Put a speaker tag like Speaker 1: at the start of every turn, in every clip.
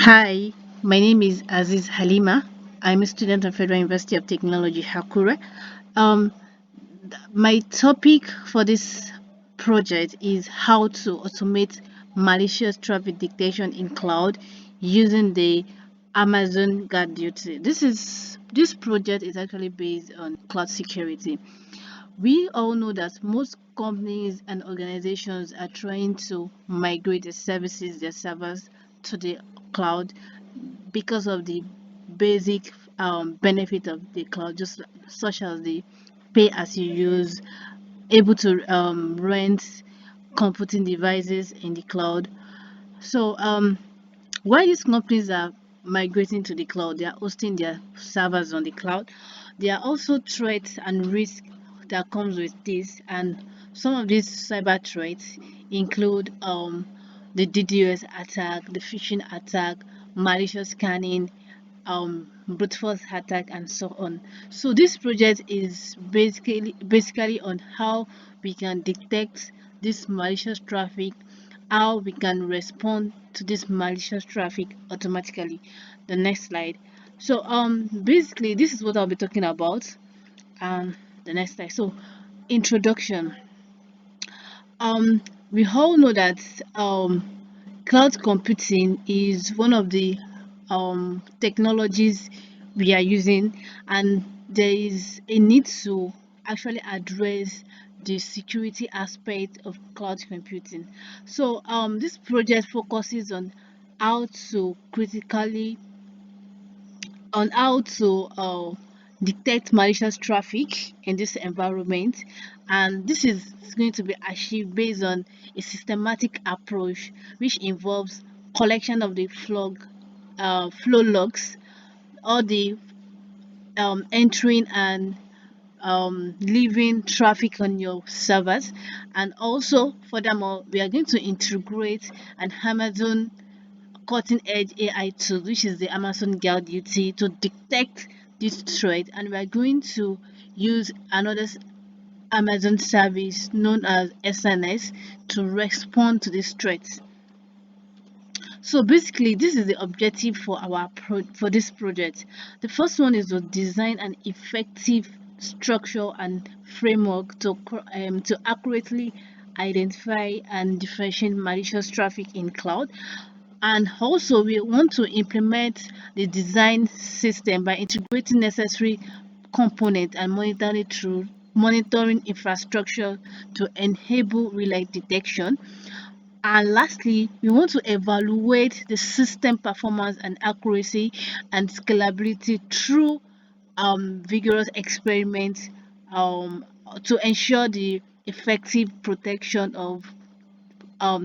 Speaker 1: Hi, my name is Aziz Halima. I'm a student at Federal University of Technology, Hakure. Um, my topic for this project is how to automate malicious traffic detection in cloud using the Amazon Guard Duty. This project is actually based on cloud security. We all know that most companies and organizations are trying to migrate their services, their servers to the cloud because of the basic benefit of the cloud, just such as the pay as you use, able to rent computing devices in the cloud. So, while these companies are migrating to the cloud, they are hosting their servers on the cloud. There are also threats and risks that comes with this, and some of these cyber threats include the DDoS attack, the phishing attack, malicious scanning, brute force attack, and so on. So this project is basically on how we can detect this malicious traffic, how we can respond to this malicious traffic automatically. The next slide. So basically this is what I'll be talking about. The next slide. So introduction. um we all know that cloud computing is one of the technologies we are using, and there is a need to actually address the security aspect of cloud computing. So this project focuses critically on how to detect malicious traffic in this environment, and this is going to be achieved based on a systematic approach which involves collection of the flow logs, all the entering and leaving traffic on your servers. And also furthermore, we are going to integrate an Amazon cutting edge AI tool, which is the Amazon Guard UT, to detect this threat. And we are going to use another Amazon service known as SNS to respond to this threat. So basically, this is the objective for for this project. The first one is to design an effective structure and framework to accurately identify and differentiate malicious traffic in cloud. And also we want to implement the design system by integrating necessary components and monitoring infrastructure to enable relay detection. And lastly, we want to evaluate the system performance and accuracy and scalability through vigorous experiments to ensure the effective protection of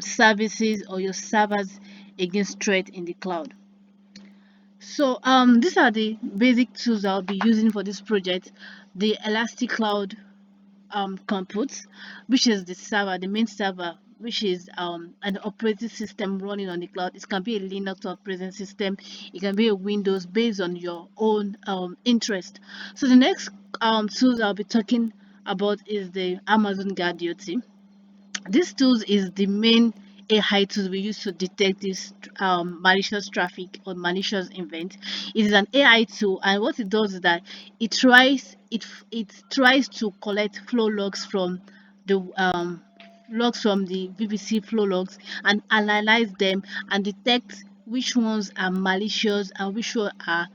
Speaker 1: services or your servers against threat in the cloud. So these are the basic tools I'll be using for this project. The Elastic Cloud compute, which is the server, the main server, which is an operating system running on the cloud. It can be a Linux operating system, it can be a Windows, based on your own interest. So the next tools I'll be talking about is the Amazon Guard Duty. This tools is the main AI tools we use to detect this malicious traffic or malicious event. It is an AI tool, and what it does is that it tries to collect flow logs from the VPC flow logs and analyze them and detect which ones are malicious and which ones are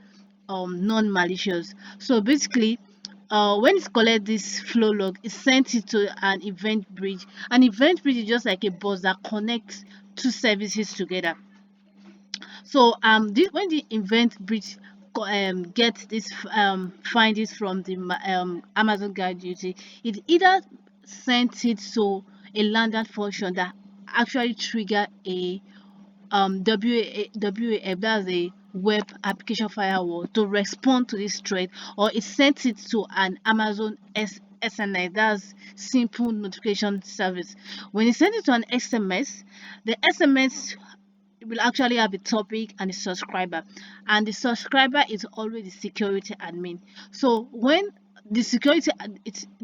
Speaker 1: non-malicious. So basically, when it collect this flow log, it sends it to an event bridge. An event bridge is just like a bus that connects two services together. So when the event bridge gets this find this from the Amazon Guide Duty, it either sends it to a lambda function that actually trigger a WAF, that's a web application firewall, to respond to this threat, or it sends it to an Amazon SNS, that's simple notification service. When it sends it to an SMS, the SMS will actually have a topic and a subscriber, and the subscriber is always the security admin. So when the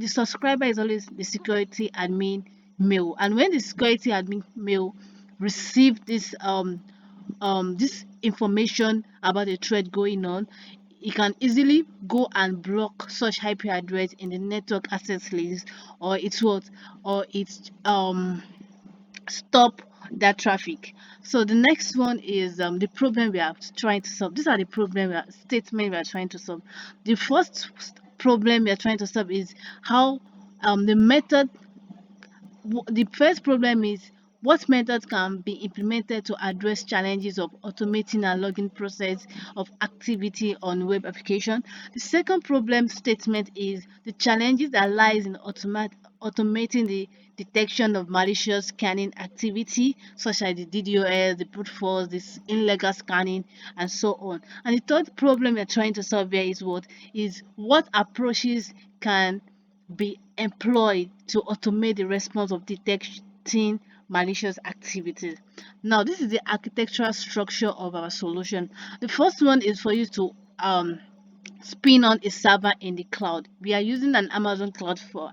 Speaker 1: subscriber is always the security admin mail, and when the security admin mail receive this this information about the threat going on, it can easily go and block such IP address in the network access list, or it's what, or it's stop that traffic. So the next one is the problem we are trying to solve. These are the statement we are trying to solve. The first problem we are trying to solve is how the method the first problem is what methods can be implemented to address challenges of automating and logging process of activity on web application. The second problem statement is the challenges that lies in automating the detection of malicious scanning activity such as the DDoS, the brute force, this illegal scanning, and so on. And the third problem we're trying to solve here is what approaches can be employed to automate the response of detecting malicious activities. Now, this is the architectural structure of our solution. The first one is for you to spin on a server in the cloud. We are using an Amazon cloud for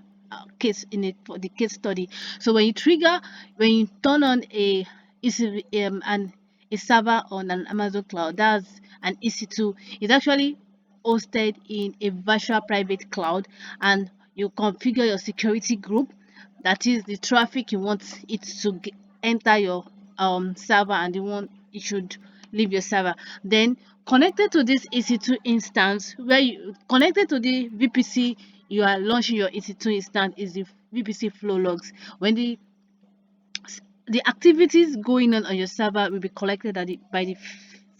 Speaker 1: case in it for the case study. So when you turn on a server on an Amazon cloud, that's an EC2. It's actually hosted in a virtual private cloud, and you configure your security group, that is the traffic you want it to enter your server, and you want it should leave your server. Then connected to this EC2 instance, where you connected to the VPC you are launching your EC2 instance, is the VPC flow logs. When the activities going on your server will be collected by the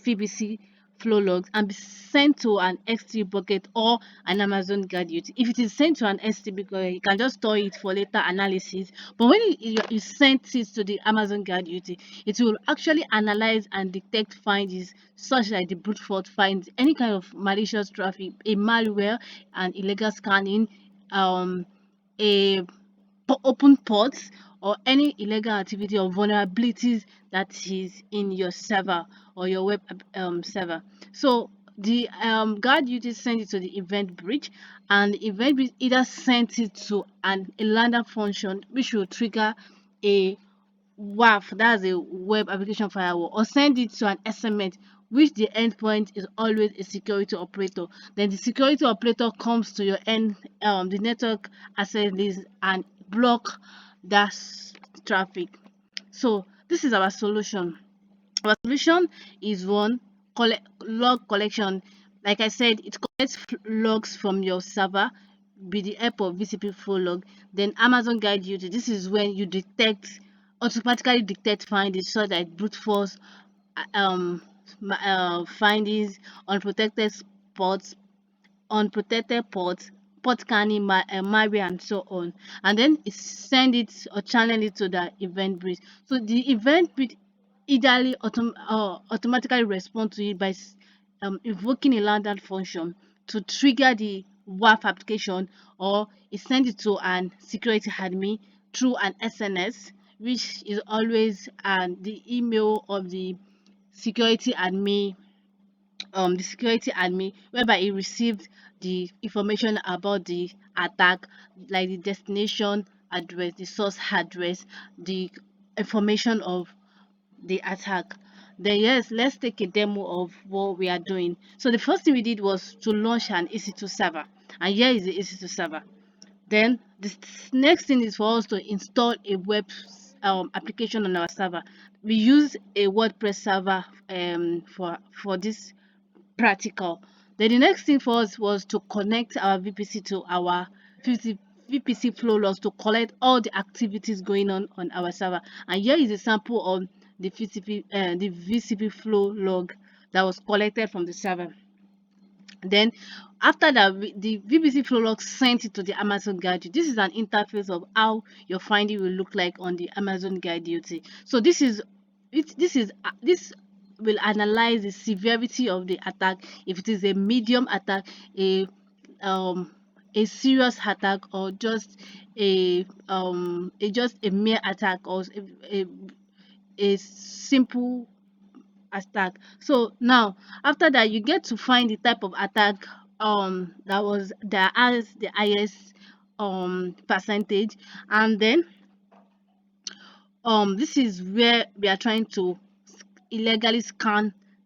Speaker 1: VPC flow logs and be sent to an S3 bucket or an Amazon Guard utility. If it is sent to an S3 bucket, you can just store it for later analysis. But when you send it to the Amazon Guard utility, it will actually analyze and detect findings such as the brute force finds, any kind of malicious traffic, a malware, and illegal scanning, a open ports, or any illegal activity or vulnerabilities that is in your server or your web server. So the guard utility send it to the event bridge, and the event bridge either sent it to a lambda function which will trigger a WAF, that's a web application firewall, or send it to an SMS, which the endpoint is always a security operator. Then the security operator comes to your the network access list and block that traffic. So this is our solution. Our solution is one, log collection. Like I said, it collects logs from your server with the help of VCP flow log. Then Amazon Guide you to this is when you automatically detect findings such as brute force findings, unprotected spots, unprotected ports, port scanning, malware, and so on. And then it send it or channel it to the event bridge. So the event bridge ideally automatically respond to it by invoking a lambda function to trigger the WAF application, or it send it to an security admin through an SNS, which is always the email of the security admin, whereby he received the information about the attack, like the destination address, the source address, the information of the attack. Then yes, let's take a demo of what we are doing. So the first thing we did was to launch an EC2 server, and here is the EC2 server. Then the next thing is for us to install a web application on our server. We use a WordPress server for this practical. Then the next thing for us was to connect our VPC to our VPC flow logs to collect all the activities going on our server. And here is a sample of the VCP flow log that was collected from the server. Then after that, the VPC flow log sent it to the Amazon Guide. This is an interface of how your finding will look like on the Amazon Guide duty. So this will analyze the severity of the attack, if it is a medium attack, um a serious attack, or just a mere attack, or a simple attack. So now after that, you get to find the type of attack that has the highest percentage, and then this is where we are trying to illegally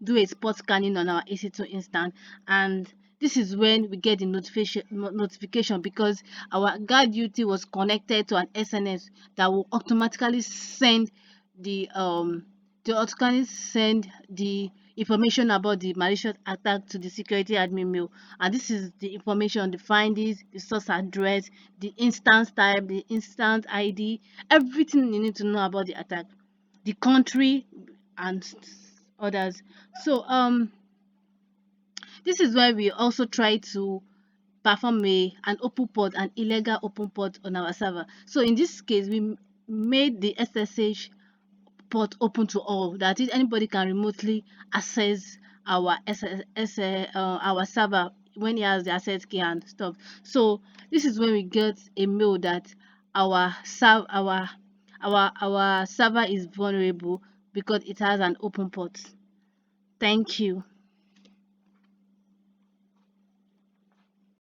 Speaker 1: do a spot scanning on our EC2 instance, and this is when we get the notification because our guard duty was connected to an SNS that will automatically send the information about the malicious attack to the security admin mail. And this is the information: the findings, the source address, the instance type, the instance ID, everything you need to know about the attack, the country, and others. So this is why we also try to perform an open port, an illegal open port on our server. So in this case, we made the SSH port open to all. That is, anybody can remotely access our our server when he has the access key and stuff. So this is when we get a mail that our server is vulnerable because it has an open port. Thank you.